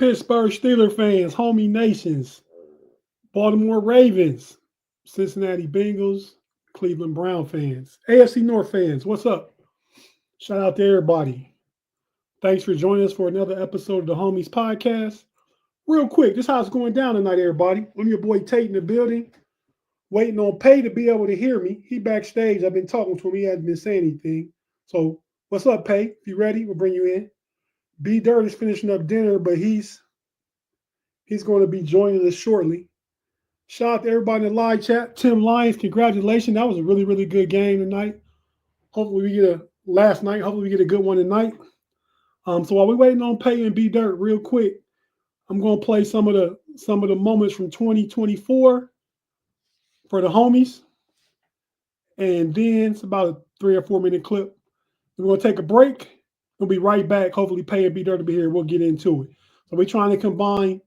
Pittsburgh Steelers fans, homie nations, Baltimore Ravens, Cincinnati Bengals, Cleveland Brown fans, AFC North fans, what's up? Shout out to everybody. Thanks for joining us for another episode of the Homies Podcast. Real quick, this is how it's going down tonight, everybody. I'm your boy Tate in the building, waiting on Pay to be able to hear me. He backstage. I've been talking to him. He hasn't been saying anything. So what's up, Pay? If you ready, we'll bring you in. B Dirt is finishing up dinner, but he's going to be joining us shortly. Shout out to everybody in the live chat. Tim Lyons, congratulations. That was a really, really good game tonight. Hopefully we get Hopefully we get a good one tonight. So while we're waiting on Pay and B Dirt, real quick, I'm going to play some of the moments from 2024 for the homies, and then it's about a 3 or 4 minute clip. We're going to take a break. We'll be right back. Hopefully, Pay and B Dirt will be here. We'll get into it. So we're trying to combine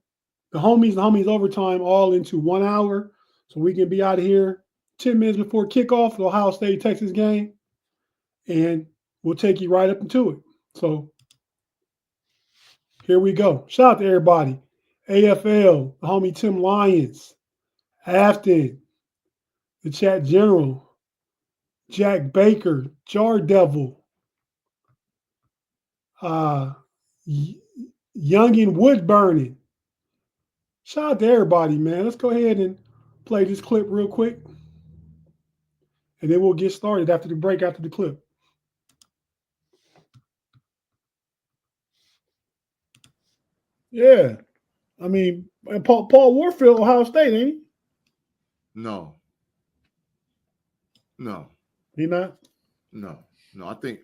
the homies overtime all into 1 hour, so we can be out of here 10 minutes before kickoff, the Ohio State Texas game, and we'll take you right up into it. So here we go. Shout out to everybody. AFL, the homie Tim Lyons, Afton, the Chat General, Jack Baker, Jar Devil, Youngin Wood Burning. Shout out to everybody, man. Let's go ahead and play this clip real quick, and then we'll get started after the break, after the clip. Yeah. I mean, Paul Warfield, Ohio State, ain't he? No. He not? No. I think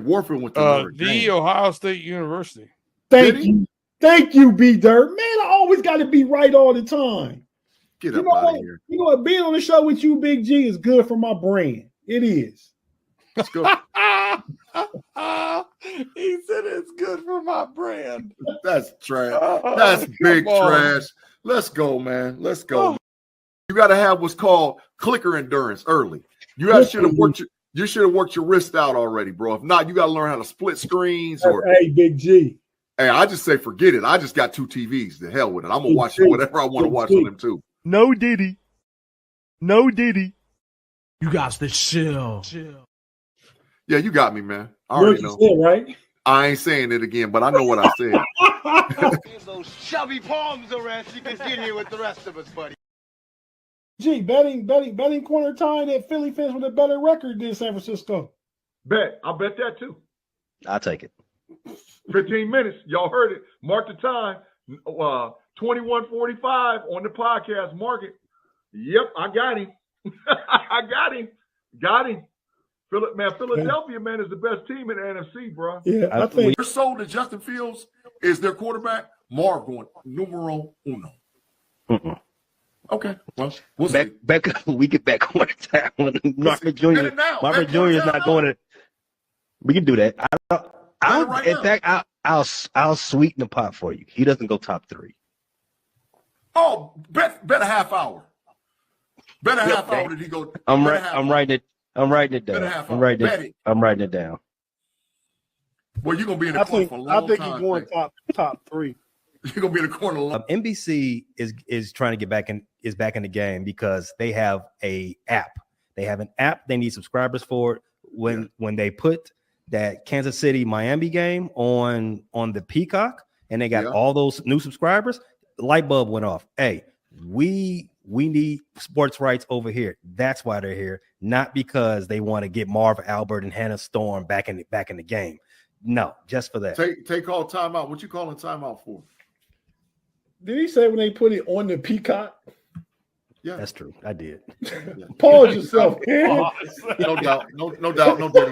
Warfield went to Notre Dame. Ohio State University. Thank you, B Dirt. Man, I always got to be right all the time. Get up out of here. You know what? Being on the show with you, Big G, is good for my brand. It is. Let's go. He said it's good for my brand. That's trash. That's big trash. Let's go, man. Let's go. You got to have what's called clicker endurance early. You should have worked your wrist out already, bro. If not, you got to learn how to split screens. Hey, Big G. Hey, I just say forget it. I just got 2 TVs. The hell with it. I'm gonna watch whatever I want to watch on them too. No Diddy. You got the chill. Yeah, you got me, man. I already know. Said, right? I ain't saying it again, but I know what I said. Give those chubby palms around so you can get here with the rest of us, buddy. G, betting corner time that Philly fans with a better record than San Francisco. I'll bet that too. I'll take it. 15 minutes. Y'all heard it. Mark the time. 21:45 on the podcast. Mark it. Yep, I got him. Got him. Philadelphia, man, is the best team in the NFC, bro. Yeah, I think they're sold that Justin Fields is their quarterback. Marv going numero uno. Okay, well, we'll see. We get back on time when Marvin Jr. is not going to. We can do that. I'll sweeten the pot for you. He doesn't go top 3. Oh, bet a half hour. Bet a half hour that he go. I'm writing it down. I'm writing it down. Well, you're gonna be in the corner for a long time. I think he's going top 3. You're gonna be in the corner a long. NBC is trying to get back in the game because they have a app. They have an app. They need subscribers for it. When they put that Kansas City Miami game on the Peacock and they got all those new subscribers, the light bulb went off. Hey, we need sports rights over here. That's why they're here, not because they want to get Marv Albert and Hannah Storm back in the game. No, just for that. Take call timeout. What you calling timeout for? Did he say when they put it on the Peacock? Yeah, that's true. I did. Pause yourself. No doubt. No Diddy.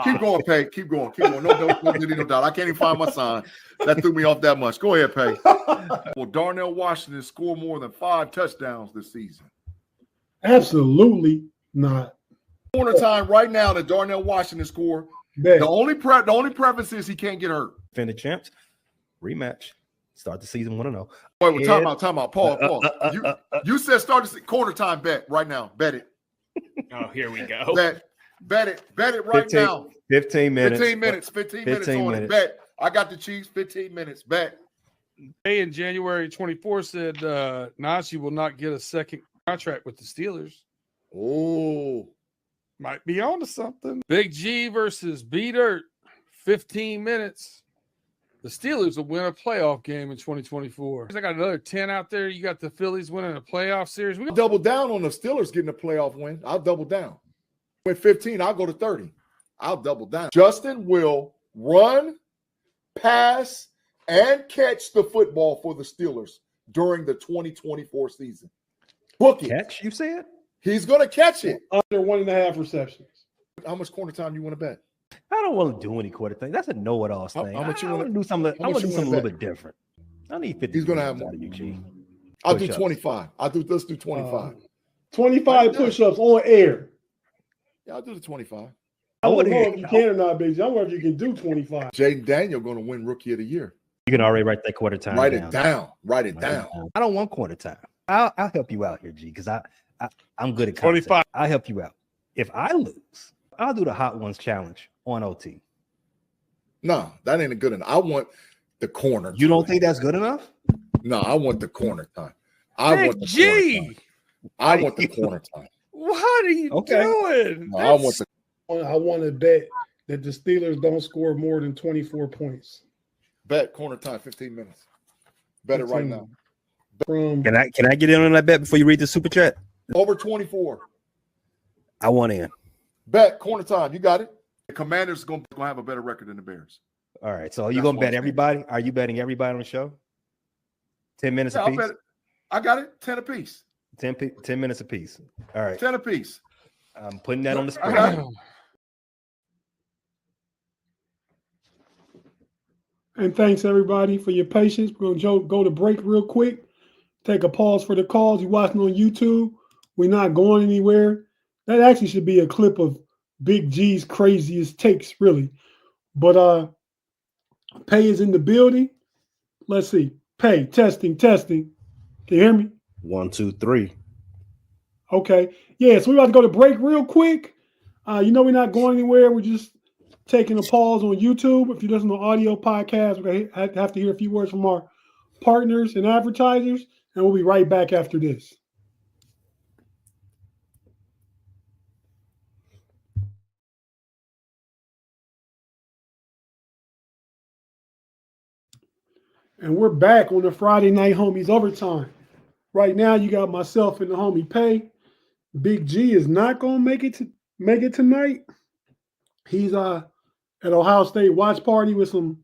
Keep going, Pay. Keep going. No Diddy, no doubt. I can't even find my sign. That threw me off that much. Go ahead, Pay. Will Darnell Washington score more than 5 touchdowns this season? Absolutely not. Corner time right now that Darnell Washington score. The only preference is he can't get hurt. Defending champs, rematch. Start the season 1-0. Wait, time out. Paul. You said start the corner time bet right now. Bet it. Oh, here we go. Bet it right now. 15 minutes. 15 minutes on it. Bet. I got the Chiefs. 15 minutes. Bet. Hey, in January 24 said Najee will not get a second contract with the Steelers. Oh, Might be on to something. Big G versus B Dirt, 15 minutes. The Steelers will win a playoff game in 2024. I got another 10 out there. You got the Phillies winning a playoff series. I'll double down on the Steelers getting a playoff win. I'll double down. Win 15, I'll go to 30. I'll double down. Justin will run, pass, and catch the football for the Steelers during the 2024 season. Book it. Catch, you said? He's going to catch it. Under 1.5 receptions. How much corner time you want to bet? I don't want to do any quarter thing. That's a know-it-all thing. How much you I wanna- want to do something. I how want much to do you something a wanna little bit different. I need 50. He's going to have out of you, G. I'll do Push-ups. 25. Let's do 25. 25 push-ups on air. Yeah, I'll do the 25. I wanna don't know hear- if you can or not, Big G. I wonder if you can do 25. Jaden Daniel going to win Rookie of the Year. You can already write that quarter time. Write down. it down. Write it Write it down. down. I don't want quarter time. I'll help you out here, G, because I'm good at concept. 25. I'll help you out. If I lose, I'll do the Hot Ones challenge on OT. No, that ain't good enough. I want the corner. You don't time. think that's good enough? No, I want the corner time. I Big want the corner G, time. I want the corner time. what are you Okay. doing? No, I want the I want to bet that the Steelers don't score more than 24 points. bet corner time, 15 minutes. Bet it right now. From Can I get in on that bet before you read the super chat? Over 24. I want in. Bet corner time. You got it. The Commanders going to have a better record than the Bears. All right. So are you That's gonna what bet I'm saying. everybody? Are you betting everybody on the show? 10 minutes Yeah, I'll apiece. bet it. I got it. 10 apiece. 10 minutes apiece. All right. 10 apiece. I'm putting that on the I got screen. it. And thanks everybody for your patience. We're gonna go to break real quick. Take a pause for the calls. You're watching on YouTube. We're not going anywhere. That actually should be a clip of Big G's craziest takes, really. But Pay is in the building. Let's see. Pay, testing. Can you hear me? 1, 2, 3. Okay. Yeah, so we're about to go to break real quick. We're not going anywhere. We're just taking a pause on YouTube. If you listen to audio podcast, we're going to have to hear a few words from our partners and advertisers, and we'll be right back after this. And we're back on the Friday Night Homies Overtime. Right now, you got myself and the homie Pay. Big G is not gonna make it tonight. He's at Ohio State watch party with some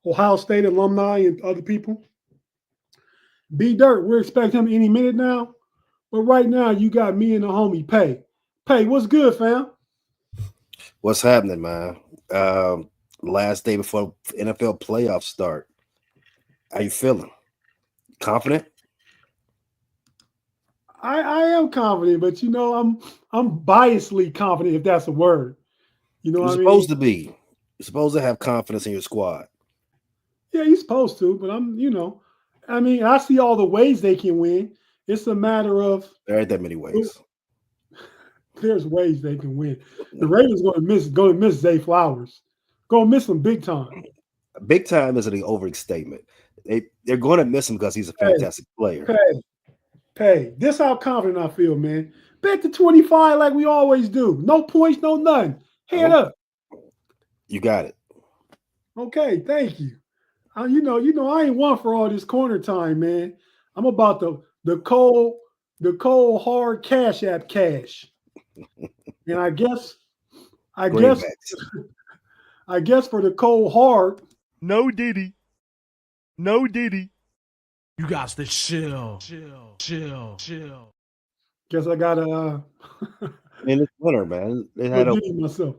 Ohio State alumni and other people. B Dirt, we're expecting him any minute now. But right now, you got me and the homie Pay. Pay, what's good, fam? What's happening, man? Last day before NFL playoffs start. How you feeling? Confident? I am confident, but I'm biasly confident, if that's a word. You know You're what I mean? supposed to be. You're supposed to have confidence in your squad. Yeah, you're supposed to, but I see all the ways they can win. It's a matter of There ain't that many ways. there's ways they can win. The Ravens going to miss Zay Flowers. Going to miss him big time. Big time isn't an overstatement. They're going to miss him because he's a fantastic player. Pay. This how confident I feel, man. Bet the 25 like we always do. No points, no nothing. Head up. You got it. Okay, thank you. I ain't one for all this corner time, man. I'm about the cold hard cash app cash. And I guess for the cold hard. No Diddy. You got to chill. Guess I gotta And it's winter, man. myself.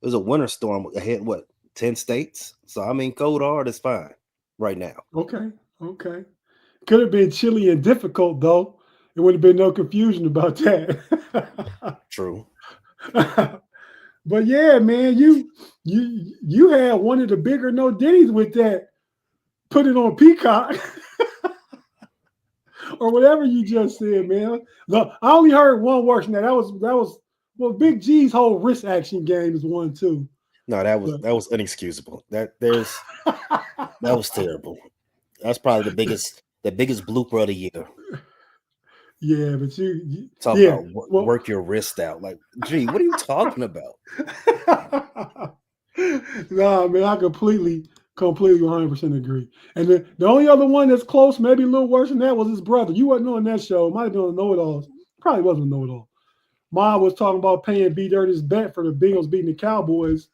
There's a winter storm ahead, 10 states? So, cold hard is fine right now. Okay. Could have been chilly and difficult, though. There would have been no confusion about that. True. But yeah, man, you had one of the bigger no diddies with that. Put it on Peacock. Or whatever you just said, man. No, I only heard one worse than that. That was Big G's whole wrist action game is one too. No, that was inexcusable. That was terrible. That's probably the biggest blooper of the year. Yeah, but you Talk yeah, about work your wrist out. Like, gee, what are you talking about? Nah, man, I completely 100% agree. And the only other one that's close, maybe a little worse than that, was his brother. You wasn't on that show. Might have been on Know-It-Alls. Probably wasn't Know-It-All. Ma was talking about paying B Dirty's bet for the Bengals beating the Cowboys.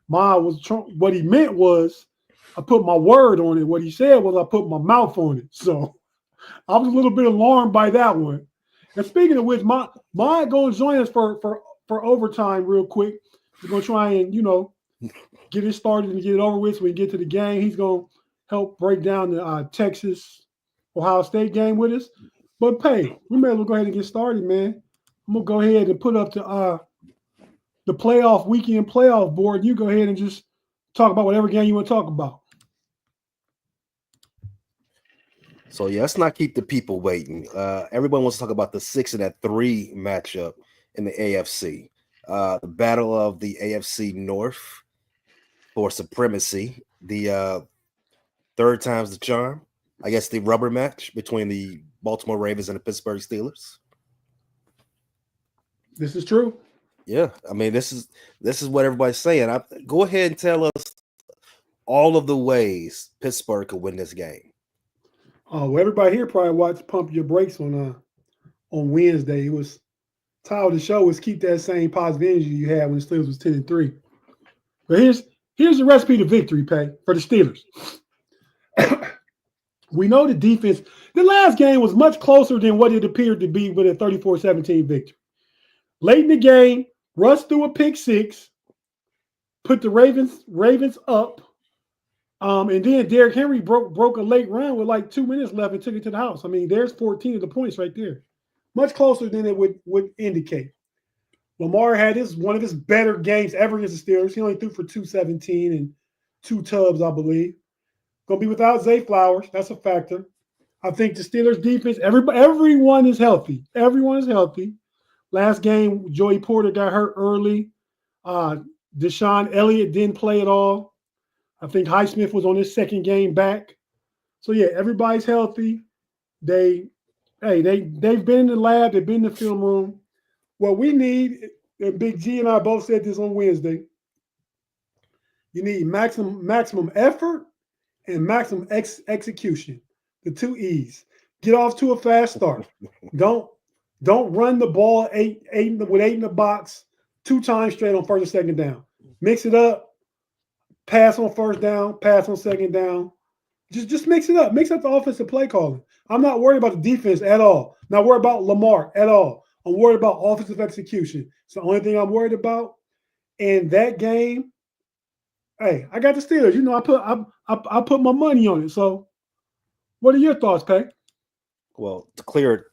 Ma was what he meant was I put my word on it. What he said was I put my mouth on it. So I was a little bit alarmed by that one. And speaking of which, Ma going to join us for overtime real quick. He's going to try and, get it started and get it over with so we can get to the game. He's going to help break down the Texas-Ohio State game with us. But, Pay, we may as well go ahead and get started, man. I'm going to go ahead and put up the playoff weekend playoff board. You go ahead and just talk about whatever game you want to talk about. So, yeah, let's not keep the people waiting. Everyone wants to talk about the 6-3 matchup in the AFC. The battle of the AFC North for supremacy. The third time's the charm. I guess the rubber match between the Baltimore Ravens and the Pittsburgh Steelers. This is true. Yeah, I mean, this is what everybody's saying. Go ahead and tell us all of the ways Pittsburgh could win this game. Oh, well, everybody here probably watched Pump Your Brakes on Wednesday. It was title of the show was keep that same positive energy you had when the Steelers was 10-3. But here's the recipe to victory, Pay, for the Steelers. We know the defense. The last game was much closer than what it appeared to be with a 34-17 victory. Late in the game, Russ threw a pick six, put the Ravens up, and then Derrick Henry broke a late run with like 2 minutes left and took it to the house. I mean, there's 14 of the points right there. Much closer than it would indicate. Lamar had one of his better games ever against the Steelers. He only threw for 217 and 2 tubs, I believe. Going to be without Zay Flowers. That's a factor. I think the Steelers defense, everyone is healthy. Everyone is healthy. Last game, Joey Porter got hurt early. Deshaun Elliott didn't play at all. I think Highsmith was on his second game back. So, yeah, everybody's healthy. They've been in the lab. They've been in the film room. What we need, and Big G and I both said this on Wednesday, you need maximum effort and maximum execution. The 2 E's. Get off to a fast start. Don't run the ball with 8 in the box 2 times straight on first and second down. Mix it up. Pass on first down. Pass on second down. Just mix it up. Mix up the offensive play calling. I'm not worried about the defense at all. Not worried about Lamar at all. I'm worried about offensive execution. It's the only thing I'm worried about. And that game, hey, I got the Steelers. I put my money on it. So, what are your thoughts, Pay? Well, to clear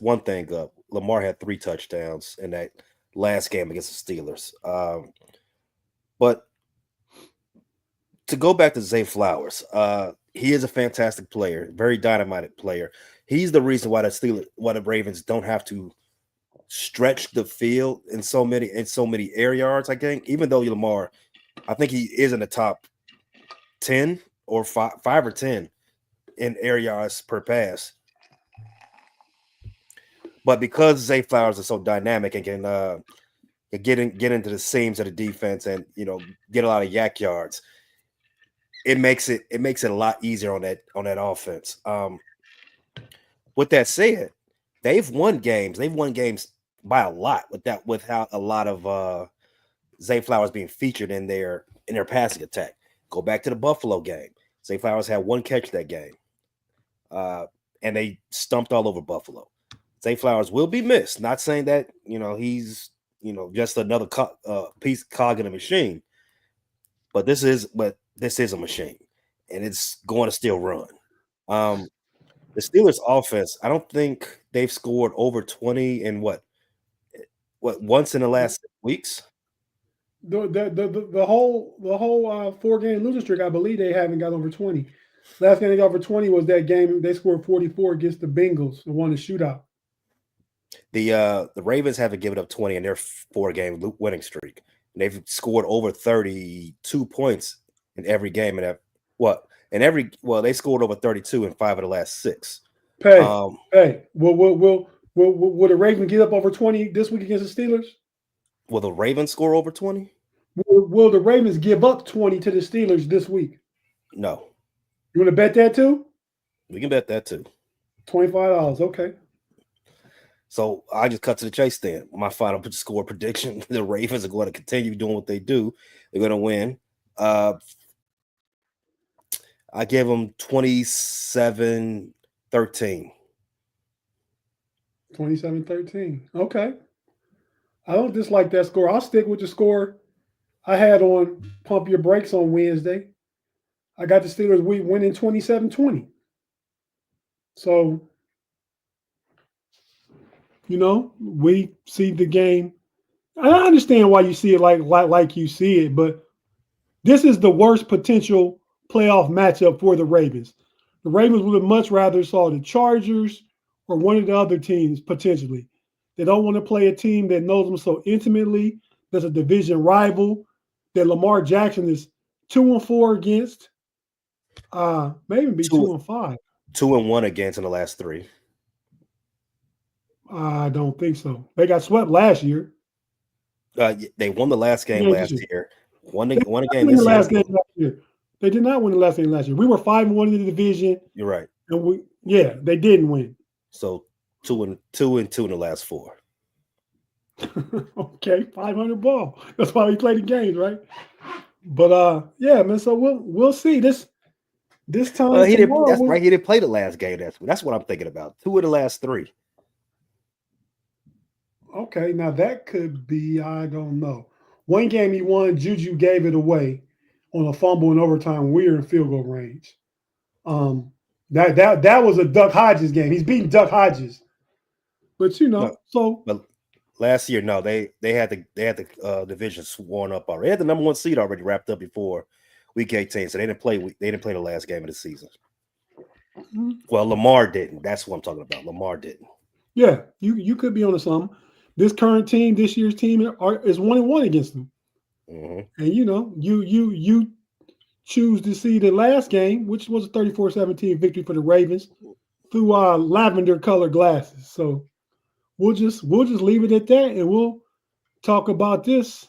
one thing up, Lamar had 3 touchdowns in that last game against the Steelers. But to go back to Zay Flowers, he is a fantastic player, very dynamic player. He's the reason why the Ravens don't have to stretch the field in so many air yards. I think, even though Lamar, I think he is in the top 10 or 5 or 10 in air yards per pass. But because Zay Flowers is so dynamic and can get into the seams of the defense and get a lot of yak yards, it makes it a lot easier on that offense. With that said, they've won games by a lot without a lot of Zay Flowers being featured in their passing attack. Go back to the Buffalo game. Zay Flowers had 1 catch that game, and they stumped all over Buffalo. Zay Flowers will be missed. Not saying that he's just another cog in a machine, but this is a machine, and it's going to still run. The Steelers' offense, I don't think they've scored over 20 in what once in the last 6 weeks. The whole 4-game losing streak, I believe they haven't got over 20. Last game they got over 20 was that game they scored 44 against the Bengals and won the shootout. The Ravens haven't given up 20 in their 4-game winning streak. And they've scored over 32 points in every game. And And they scored over 32 in 5 of the last 6. Will the Ravens get up over 20 this week against the Steelers? Will the Ravens score over 20? Will the Ravens give up 20 to the Steelers this week? No. You want to bet that too? We can bet that too. $25. Okay. So I just cut to the chase then. My final score prediction: the Ravens are going to continue doing what they do. They're going to win. I give them 27-13. 27-13. Okay. I don't dislike that score. I'll stick with the score I had on Pump Your Brakes on Wednesday. I got the Steelers winning 27-20. So, we see the game. I understand why you see it like you see it, but this is the worst potential playoff matchup for the Ravens. The Ravens would have much rather saw the Chargers or one of the other teams potentially. They don't want to play a team that knows them so intimately, that's a division rival, that Lamar Jackson is 2-4 against. Maybe be 2-5. 2-1 against in the last 3. I don't think so. They got swept last year. They won the last game last year. Won a game this year. They did not win the last game last year. We were 5-1 in the division. You're right. And they didn't win. So 2-2 in the last 4. Okay, 500 ball. That's why we play the games, right? But yeah, man. So we'll see this time. He didn't play the last game. That's what I'm thinking about. 2 of the last 3. Okay, now that could be, I don't know. One game he won, Juju gave it away on a fumble in overtime. We were in field goal range. That was a Duck Hodges game. He's beating Duck Hodges. But But last year, no, they had the division sworn up already. They had the number 1 seed already wrapped up before week 18, so they didn't play the last game of the season. Mm-hmm. Well, Lamar didn't. That's what I'm talking about. Lamar didn't. Yeah, you could be on to something. This current team, this year's team, is 1-1 against them. Mm-hmm. And you choose to see the last game, which was a 34-17 victory for the Ravens, through lavender colored glasses. So we'll just leave it at that, and we'll talk about this.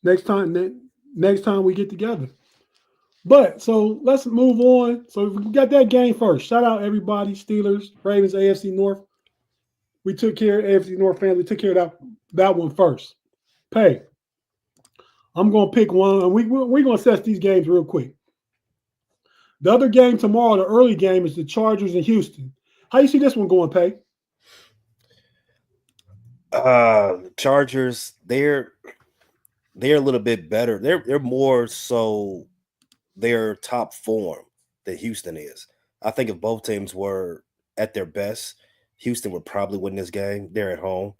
Next time we get together. But so let's move on. So we got that game first. Shout out everybody, Steelers, Ravens, AFC North. We took care of AFC North fans. We took care of that one first. Pay. I'm going to pick one, and we're going to assess these games real quick. The other game tomorrow, the early game, is the Chargers in Houston. How you see this one going, Pay? Chargers, they're a little bit better. They're more so their top form than Houston is. I think if both teams were at their best, Houston would probably win this game. They're at home.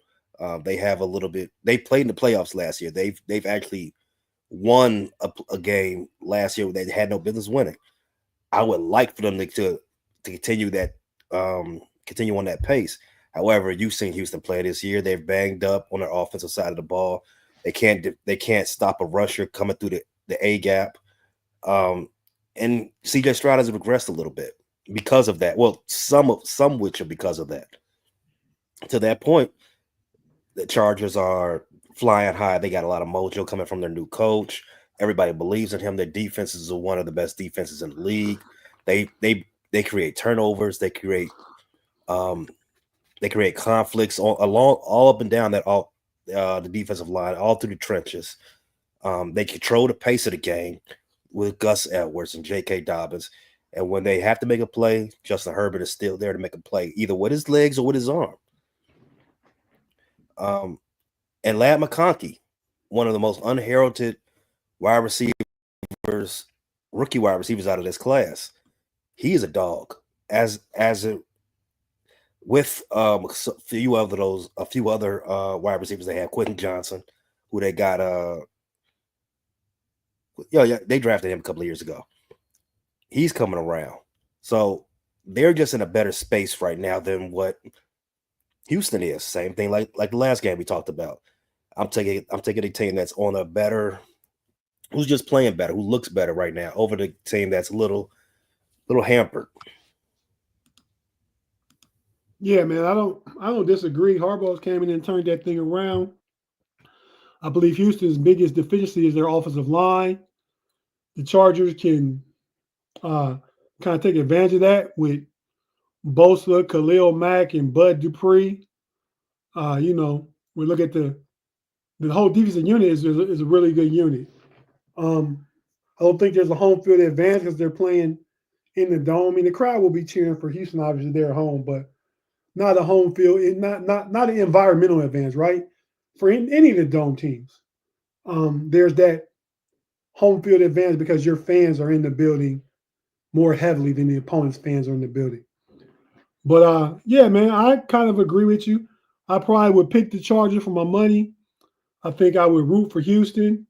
They have a little bit. They played in the playoffs last year. They've actually won a game last year they had no business winning. I would like for them to continue that, continue on that pace. However, you've seen Houston play this year. They're banged up on their offensive side of the ball. They can't stop a rusher coming through the A gap. And CJ Stroud has regressed a little bit because of that. Well, some which are because of that. To that point, the Chargers are flying high. They got a lot of mojo coming from their new coach. Everybody believes in him. Their defenses are one of the best defenses in the league. They create turnovers. They create conflicts all up and down the defensive line, all through the trenches. They control the pace of the game with Gus Edwards and J.K. Dobbins. And when they have to make a play, Justin Herbert is still there to make a play, either with his legs or with his arm. And Ladd McConkey, one of the most unheralded rookie wide receivers out of this class. He is a dog. With a few other wide receivers they have, Quentin Johnson, who they got they drafted him a couple of years ago. He's coming around. So they're just in a better space right now than what Houston is. Same thing like the last game we talked about. I'm taking a team that's on a better who's just playing better, who looks better right now over the team that's a little hampered. Yeah, man, I don't disagree. Harbaugh's came in and turned that thing around. I believe Houston's biggest deficiency is their offensive line. The Chargers can kind of take advantage of that with Bosa, Khalil Mack, and Bud Dupree. We look at the whole defensive unit is a really good unit. I don't think there's a home field advantage because they're playing in the dome. I mean, the crowd will be cheering for Houston, obviously they're at home, but not a home field, not an environmental advantage, right? For any of the dome teams, there's that home field advantage because your fans are in the building more heavily than the opponent's fans are in the building. But yeah, man, I kind of agree with you. I probably would pick the Chargers for my money. I think I would root for Houston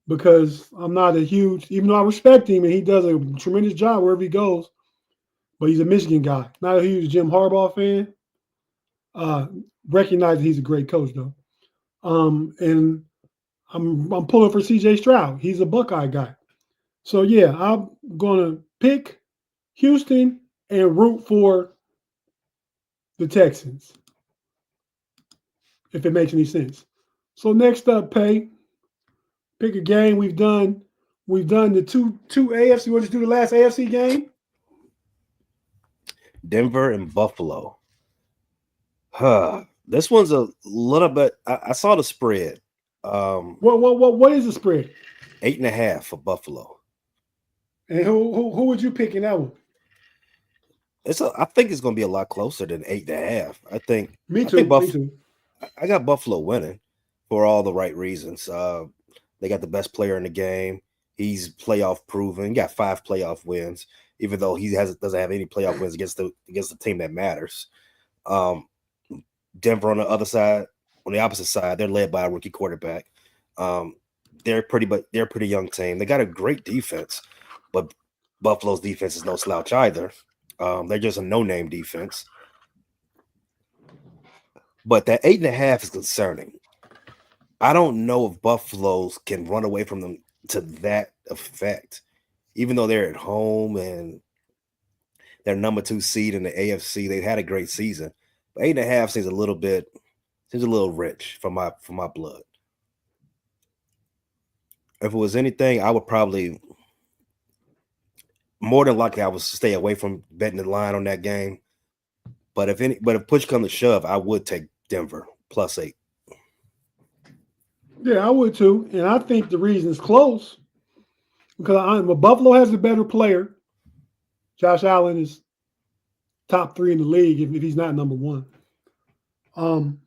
because I'm not a huge, even though I respect him and he does a tremendous job wherever he goes, but he's a Michigan guy. Not a huge Jim Harbaugh fan. Recognize that he's a great coach though. And I'm pulling for CJ Stroud. He's a Buckeye guy. So yeah, I'm gonna pick Houston and root for the Texans, if it makes any sense. So next up, pick a game. We've done the two AFC. We'll just do the last AFC game. Denver and Buffalo. This one's a little bit. I saw the spread. What is the spread? 8.5 for Buffalo. And who would you pick in that one? I think it's going to be a lot closer than 8.5. I think. Me too. I got Buffalo winning for all the right reasons. They got the best player in the game. He's playoff proven. He got 5 playoff wins, even though he doesn't have any playoff wins against the team that matters. Denver on the other side, on the opposite side, they're led by a rookie quarterback. They're a pretty young team. They got a great defense, but Buffalo's defense is no slouch either. They're just a no-name defense. But that 8.5 is concerning. I don't know if Buffalo's can run away from them to that effect, even though they're at home and they're number 2 seed in the AFC. They've had a great season. But 8.5 seems a little rich for my blood. If it was anything, I would probably more than likely I would stay away from betting the line on that game. But if push comes to shove, I would take Denver +8. Yeah, I would too. And I think the reason it's close because Buffalo has a better player. Josh Allen is top 3 in the league if he's not number 1. And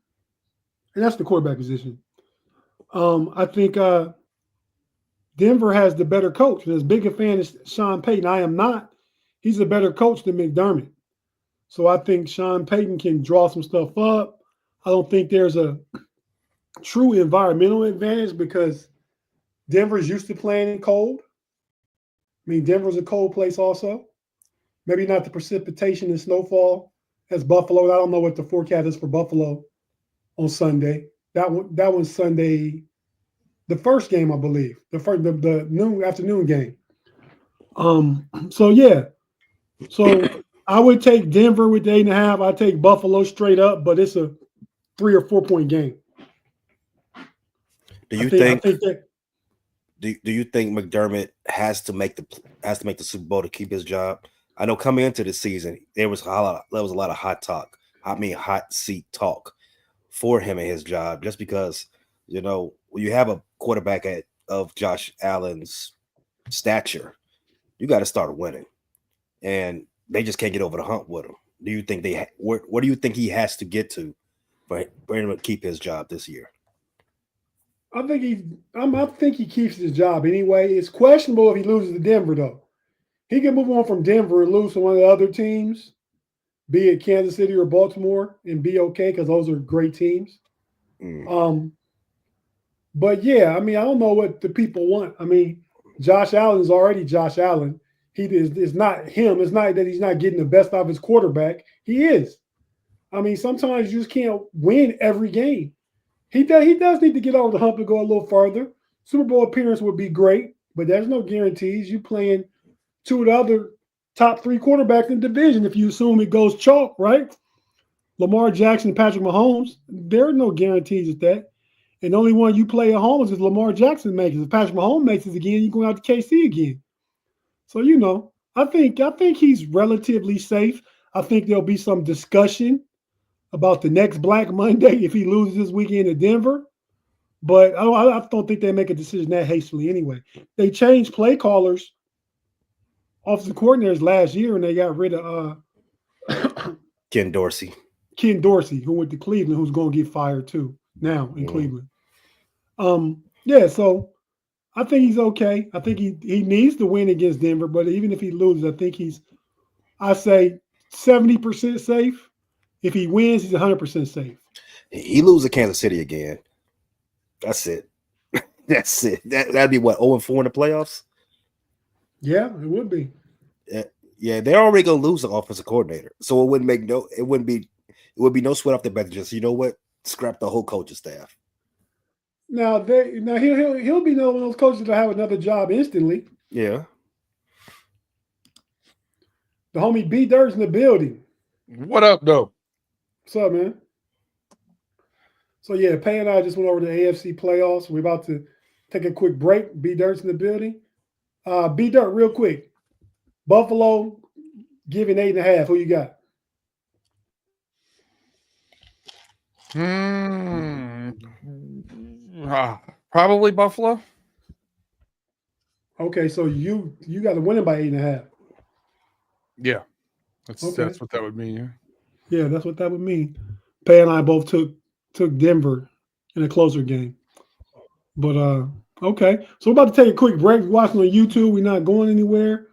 that's the quarterback position. I think Denver has the better coach. And as big a fan as Sean Payton, I am not. He's a better coach than McDermott. So I think Sean Payton can draw some stuff up. I don't think there's a true environmental advantage because Denver's used to playing in cold. I mean, Denver's a cold place also. Maybe not the precipitation and snowfall as Buffalo. I don't know what the forecast is for Buffalo on Sunday. That one's Sunday, the first game, I believe. The afternoon game. So yeah. So I would take Denver with the 8.5. I'd take Buffalo straight up, but it's a 3 or 4 point game. Do you think McDermott has to make the Super Bowl to keep his job? I know coming into the season, there was a lot of hot seat talk for him and his job, just because when you have a quarterback of Josh Allen's stature, you got to start winning, and they just can't get over the hump with him. Do you think what do you think he has to get to for him to keep his job this year? I think he keeps his job anyway. It's questionable if he loses to Denver, though. He can move on from Denver and lose to one of the other teams, be it Kansas City or Baltimore, and be okay because those are great teams. But yeah, I mean, I don't know what the people want. I mean, Josh Allen is already Josh Allen. It's not him. It's not that he's not getting the best out of his quarterback. He is. I mean, sometimes you just can't win every game. He does need to get over the hump and go a little further. Super Bowl appearance would be great, but there's no guarantees. You playing two of the other top 3 quarterbacks in the division if you assume it goes chalk, right? Lamar Jackson and Patrick Mahomes, there are no guarantees at that. And the only one you play at home is if Lamar Jackson makes it. If Patrick Mahomes makes it again, you're going out to KC again. So, I think he's relatively safe. I think there'll be some discussion about the next Black Monday if he loses this weekend to Denver. But I don't think they make a decision that hastily anyway. They changed play callers, offensive coordinators last year, and they got rid of Ken Dorsey, who went to Cleveland, who's going to get fired too now in Cleveland. So I think he's okay. I think he needs to win against Denver, but even if he loses, I think I say 70% safe. If he wins, he's 100% safe. He loses to Kansas City again. That's it. That's it. That'd be what, 0-4 in the playoffs? Yeah, it would be. Yeah, they're already gonna lose the offensive coordinator, so it would be no sweat off the back. Just, you know what, scrap the whole coaching staff. Now he'll be one of those coaches that have another job instantly. Yeah. The homie B Dirt's in the building. What up, though? What's up, man? So yeah, Pay and I just went over the AFC playoffs. We're about to take a quick break. B Dirt's in the building. B Dirt, real quick. Buffalo giving 8.5. Who you got? Probably Buffalo. Okay, so you got to win it by 8.5. Yeah, that's what that would mean. Yeah, that's what that would mean. Pay and I both took Denver in a closer game. But okay, so we're about to take a quick break. We're watching on YouTube. We're not going anywhere.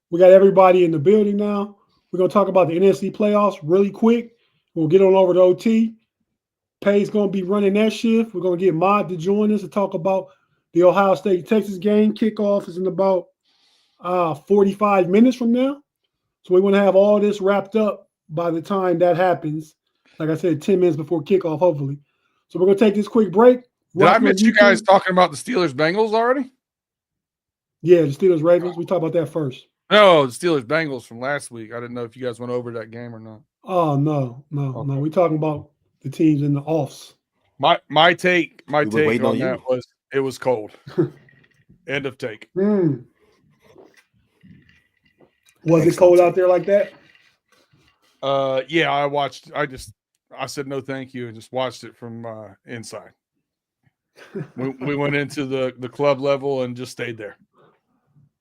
We got everybody in the building now. We're going to talk about the NFC playoffs really quick. We'll get on over to OT. Pay's going to be running that shift. We're going to get Mod to join us to talk about the Ohio State-Texas game. Kickoff is in about 45 minutes from now. So we want to have all this wrapped up by the time that happens. Like I said, 10 minutes before kickoff, hopefully. So we're going to take this quick break. Did I miss you guys talking about the Steelers-Bengals already? Yeah, the Steelers-Ravens. We talked about that first. No, the Steelers-Bengals from last week. I didn't know if you guys went over that game or not. Oh, no. We're talking about the teams in the offs. My take on on that was it was cold. End of take. Was it cold out there like that? Yeah, I said no thank you and just watched it from inside. We went into the club level and just stayed there.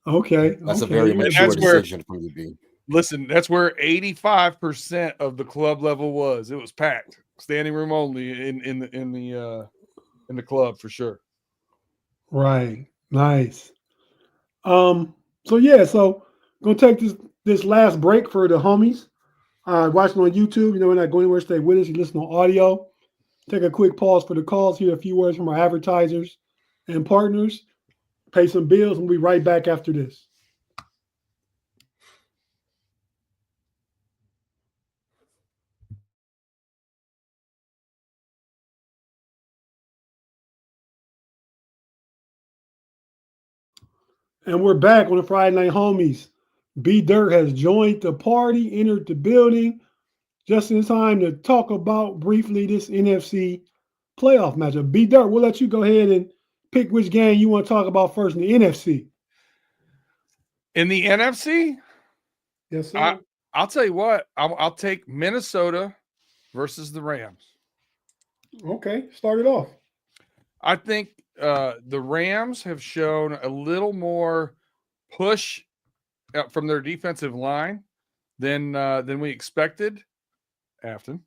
Okay. That's a very mature decision from you, B. Listen, that's where 85% of the club level was. It was packed, standing room only in the club for sure. Right. Nice. So gonna take this last break for the homies. Watching on YouTube, we're not going anywhere. Stay with us. You listen on audio. Take a quick pause for the calls. Hear a few words from our advertisers and partners. Pay some bills, and we'll be right back after this. And we're back on the Friday Night Homies. B Dirt has joined the party, entered the building, just in time to talk about briefly this NFC playoff matchup. B Dirt, we'll let you go ahead and pick which game you want to talk about first in the NFC. In the NFC? Yes, sir. I'll tell you what. I'll take Minnesota versus the Rams. Okay, start it off. I think the Rams have shown a little more push from their defensive line than we expected, Afton,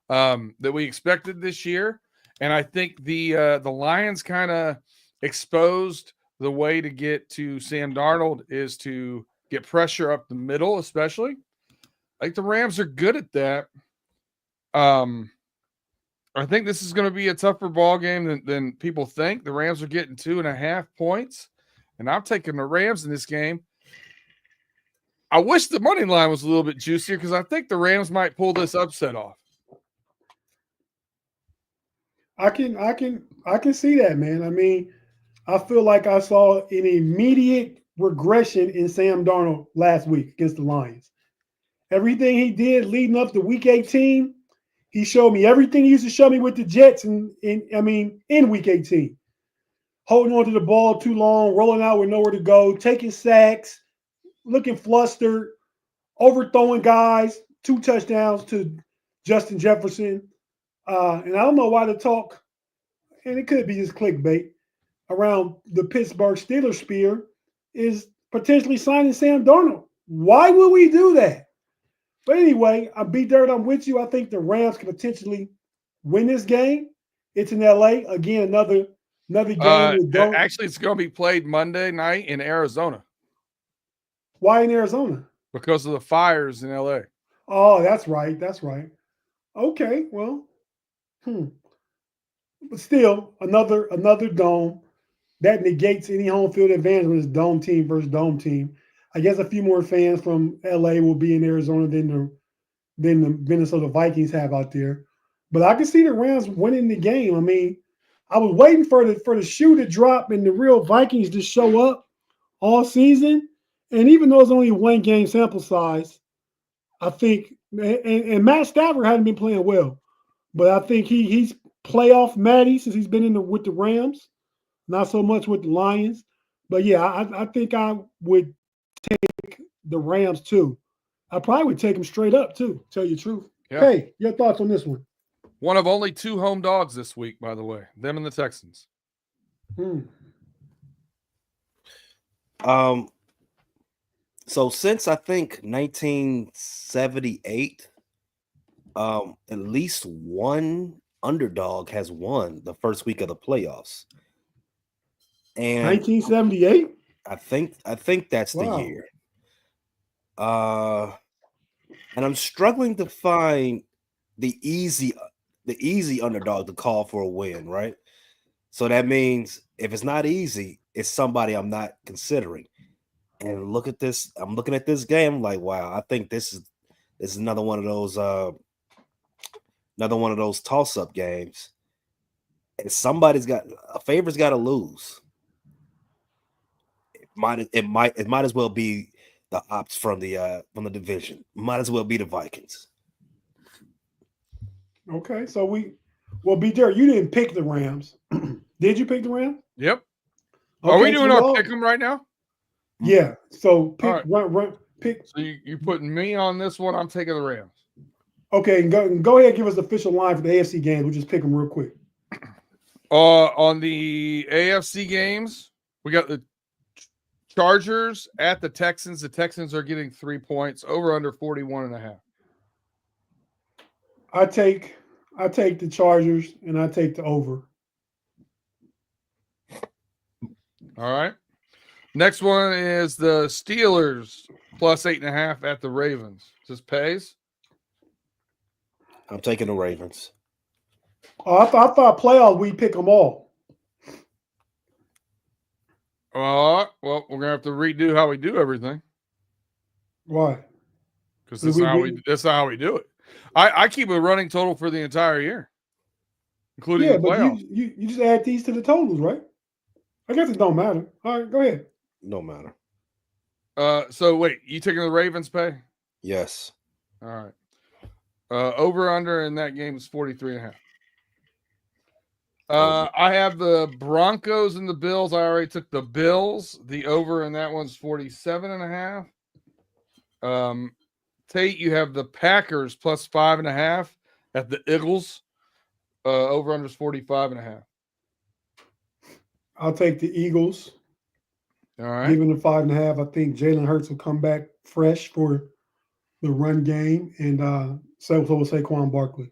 that we expected this year. And I think the Lions kind of exposed the way to get to Sam Darnold is to get pressure up the middle, especially. Like the Rams are good at that. I think this is going to be a tougher ball game than people think. The Rams are getting 2.5 points, and I'm taking the Rams in this game. I wish the money line was a little bit juicier because I think the Rams might pull this upset off. I can see that, man. I mean, I feel like I saw an immediate regression in Sam Darnold last week against the Lions. Everything he did leading up to Week 18, he showed me everything he used to show me with the Jets in Week 18. Holding on to the ball too long, rolling out with nowhere to go, taking sacks, looking flustered, overthrowing guys, 2 touchdowns to Justin Jefferson. And I don't know why the talk, and it could be just clickbait, around the Pittsburgh Steelers spear is potentially signing Sam Darnold. Why would we do that? But anyway, B-Dirt, I'm with you. I think the Rams can potentially win this game. It's in LA. Again, another game. Actually, it's going to be played Monday night in Arizona. Why in Arizona? Because of the fires in LA. Oh, that's right. That's right. Okay, well, but still, another dome. That negates any home field advantage when it's dome team versus dome team. I guess a few more fans from LA will be in Arizona than the Minnesota Vikings have out there. But I can see the Rams winning the game. I mean, I was waiting for the shoe to drop and the real Vikings to show up all season. And even though it's only a 1-game sample size, I think and Matt Stafford hadn't been playing well, but I think he's playoff Matty since he's been with the Rams. Not so much with the Lions. But, yeah, I think I would take the Rams, too. I probably would take them straight up, too, tell you the truth. Yeah. Hey, your thoughts on this one? One of only 2 home dogs this week, by the way. Them and the Texans. So since I think 1978, at least one underdog has won the first week of the playoffs. And 1978? I think that's the year. And I'm struggling to find the easy underdog to call for a win, right? So that means if it's not easy, it's somebody I'm not considering. And look at this. I'm looking at this game like, wow, I think this is another one of those toss-up games. And somebody's got a favorite's got to lose. It might as well be the ops from the division. Might as well be the Vikings. Okay, so be there. You didn't pick the Rams. Did you pick the Rams? Yep. Okay, are we doing our pick 'em right now? Yeah. So pick right. pick. So you putting me on this one? I'm taking the Rams. Okay, go ahead and give us the official line for the AFC games. We'll just pick them real quick. On the AFC games, we got the Chargers at the Texans. The Texans are getting 3 points, over under 41.5. I take the Chargers and I take the over. All right. Next one is the Steelers plus 8.5 at the Ravens. This pays. I'm taking the Ravens. Oh, I thought playoff we pick them all. Well, we're gonna have to redo how we do everything. Why? Because that's not how we do it. I keep a running total for the entire year, including the playoffs. But you just add these to the totals, right? I guess it don't matter. All right, go ahead. No matter. So wait, you taking the Ravens pay? Yes. All right. Over under in that game is 43.5. I have the Broncos and the Bills. I already took the Bills. The over in that one's 47.5. Tate, you have the Packers plus 5.5 at the Eagles. Over under is 45.5. I'll take the Eagles. All right. Given the 5.5, I think Jalen Hurts will come back fresh for the run game, and so will Saquon Barkley.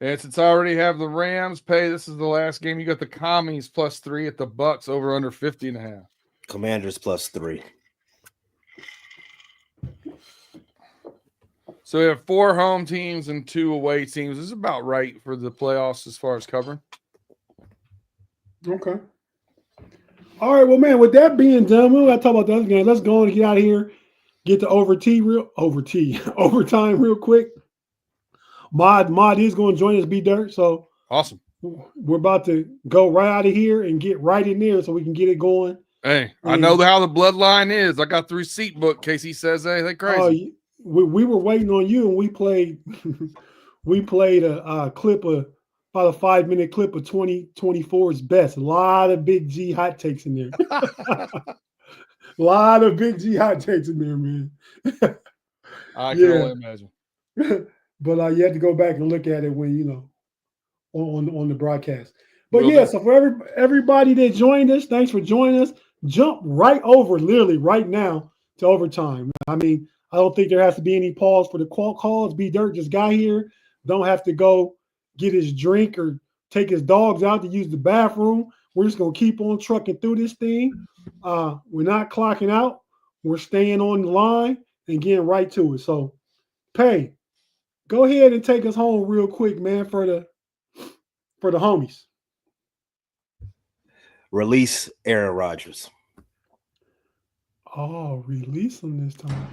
And since I already have the Rams pay, this is the last game. You got the Commies plus 3 at the Bucks, over under 50.5. Commanders plus 3. So we have 4 home teams and 2 away teams. This is about right for the playoffs as far as covering. Okay. All right, well, man, with that being done, we'll talk about the other game. Let's go and get out of here. Get to overtime real quick. Mod is going to join us, B-Dirt. So awesome. we're about to go right out of here and get right in there so we can get it going. Hey, I know how the bloodline is. I got the receipt book in case he says anything crazy. We were waiting on you, and we played a clip of about a 5-minute clip of 2024's best. A lot of Big G hot takes in there. A lot of Big G hot takes in there, man. I can only imagine. But you have to go back and look at it when on the broadcast. But so for everybody that joined us, thanks for joining us. Jump right over, literally right now, to overtime. I mean, I don't think there has to be any pause for the calls. B Dirt just got here. Don't have to go get his drink or take his dogs out to use the bathroom. We're just going to keep on trucking through this thing. We're not clocking out. We're staying on the line and getting right to it. So, Pay, go ahead and take us home real quick, man, for the homies. Release Aaron Rodgers. Oh, release him this time.